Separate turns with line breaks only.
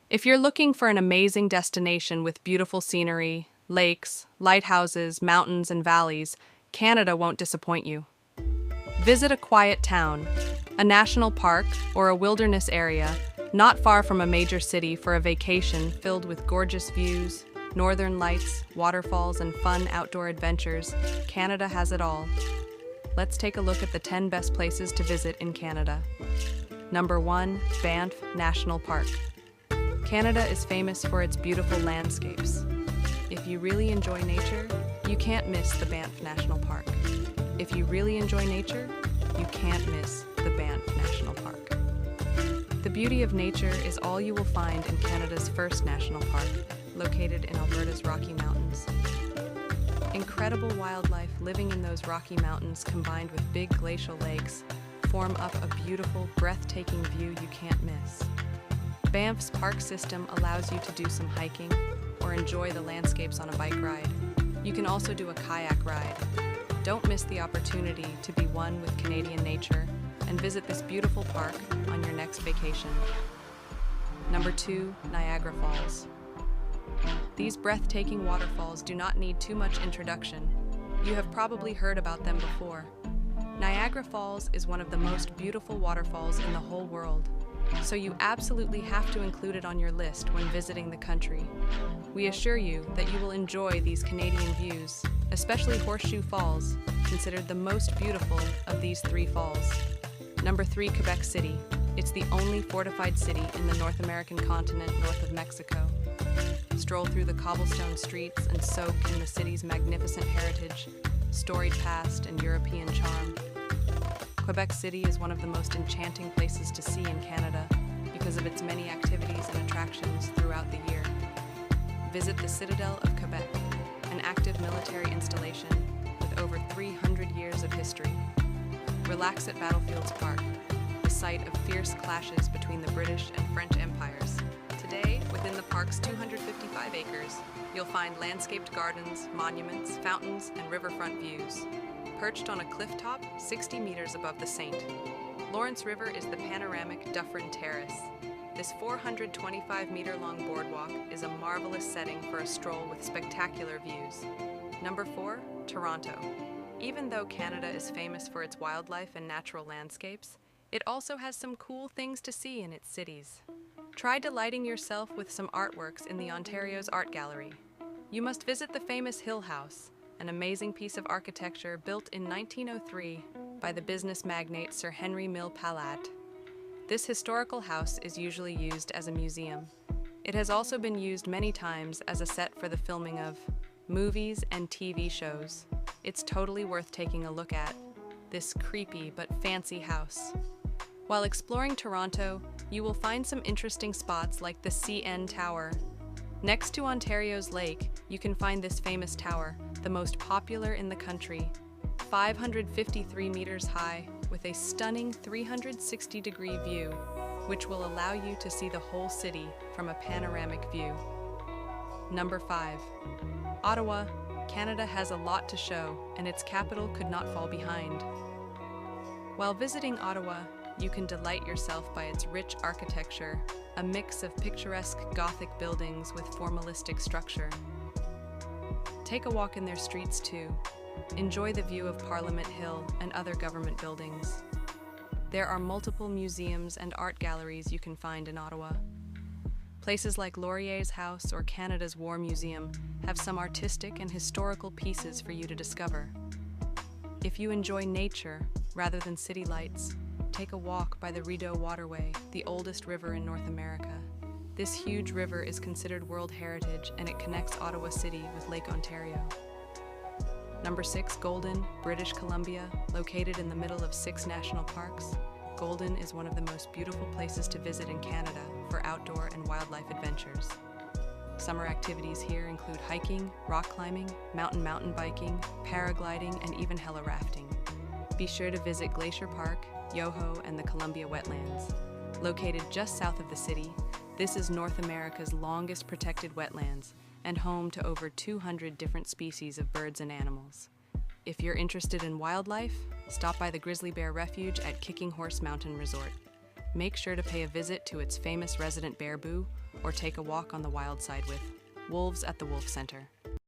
If you're looking for an amazing destination with beautiful scenery, lakes, lighthouses, mountains, and valleys, Canada won't disappoint you. Visit a quiet town, a national park, or a wilderness area not far from a major city for a vacation filled with gorgeous views, northern lights, waterfalls, and fun outdoor adventures. Canada has it all. Let's take a look at the 10 best places to visit in Canada. Number 1, Banff National Park. Canada is famous for its beautiful landscapes. If you really enjoy nature, you can't miss the Banff National Park. If you really enjoy nature, you can't miss the Banff National Park. The beauty of nature is all you will find in Canada's first national park, located in Alberta's Rocky Mountains. Incredible wildlife living in those Rocky Mountains combined with big glacial lakes form up a beautiful, breathtaking view you can't miss. Banff's park system allows you to do some hiking or enjoy the landscapes on a bike ride. You can also do a kayak ride. Don't miss the opportunity to be one with Canadian nature and visit this beautiful park on your next vacation. Number 2, Niagara Falls. These breathtaking waterfalls do not need too much introduction. You have probably heard about them before. Niagara Falls is one of the most beautiful waterfalls in the whole world, so you absolutely have to include it on your list when visiting the country. We assure you that you will enjoy these Canadian views, especially Horseshoe Falls, considered the most beautiful of these 3 falls. Number 3, Quebec City. It's the only fortified city in the North American continent north of Mexico. Stroll through the cobblestone streets and soak in the city's magnificent heritage, storied past, and European charm. Quebec City is one of the most enchanting places to see in Canada because of its many activities and attractions throughout the year. Visit the Citadel of Quebec, an active military installation with over 300 years of history. Relax at Battlefields Park, the site of fierce clashes between the British and French empires. Today, within the park's 255 acres, you'll find landscaped gardens, monuments, fountains, and riverfront views. Perched on a cliff top 60 meters above the Saint, Lawrence River is the panoramic Dufferin Terrace. This 425-meter-long boardwalk is a marvelous setting for a stroll with spectacular views. Number 4, Toronto. Even though Canada is famous for its wildlife and natural landscapes, it also has some cool things to see in its cities. Try delighting yourself with some artworks in the Ontario's Art Gallery. You must visit the famous Hill House, an amazing piece of architecture built in 1903 by the business magnate Sir Henry Mill Palat. This historical house is usually used as a museum. It has also been used many times as a set for the filming of movies and TV shows. It's totally worth taking a look at, this creepy but fancy house. While exploring Toronto, you will find some interesting spots like the CN Tower. Next to Ontario's lake, you can find this famous tower, the most popular in the country, 553 meters high, with a stunning 360-degree view, which will allow you to see the whole city from a panoramic view. Number 5, Ottawa. Canada has a lot to show, and its capital could not fall behind. While visiting Ottawa, you can delight yourself by its rich architecture, a mix of picturesque Gothic buildings with formalistic structure. Take a walk in their streets too. Enjoy the view of Parliament Hill and other government buildings. There are multiple museums and art galleries you can find in Ottawa. Places like Laurier's House or Canada's War Museum have some artistic and historical pieces for you to discover. If you enjoy nature rather than city lights, take a walk by the Rideau Waterway, the oldest river in North America. This huge river is considered World Heritage and it connects Ottawa City with Lake Ontario. Number 6, Golden, British Columbia. Located in the middle of 6 national parks, Golden is one of the most beautiful places to visit in Canada for outdoor and wildlife adventures. Summer activities here include hiking, rock climbing, mountain biking, paragliding, and even heli rafting. Be sure to visit Glacier Park, Yoho, and the Columbia Wetlands. Located just south of the city, this is North America's longest protected wetlands and home to over 200 different species of birds and animals. If you're interested in wildlife, stop by the Grizzly Bear Refuge at Kicking Horse Mountain Resort. make sure to pay a visit to its famous resident bear boo or take a walk on the wild side with Wolves at the Wolf Center.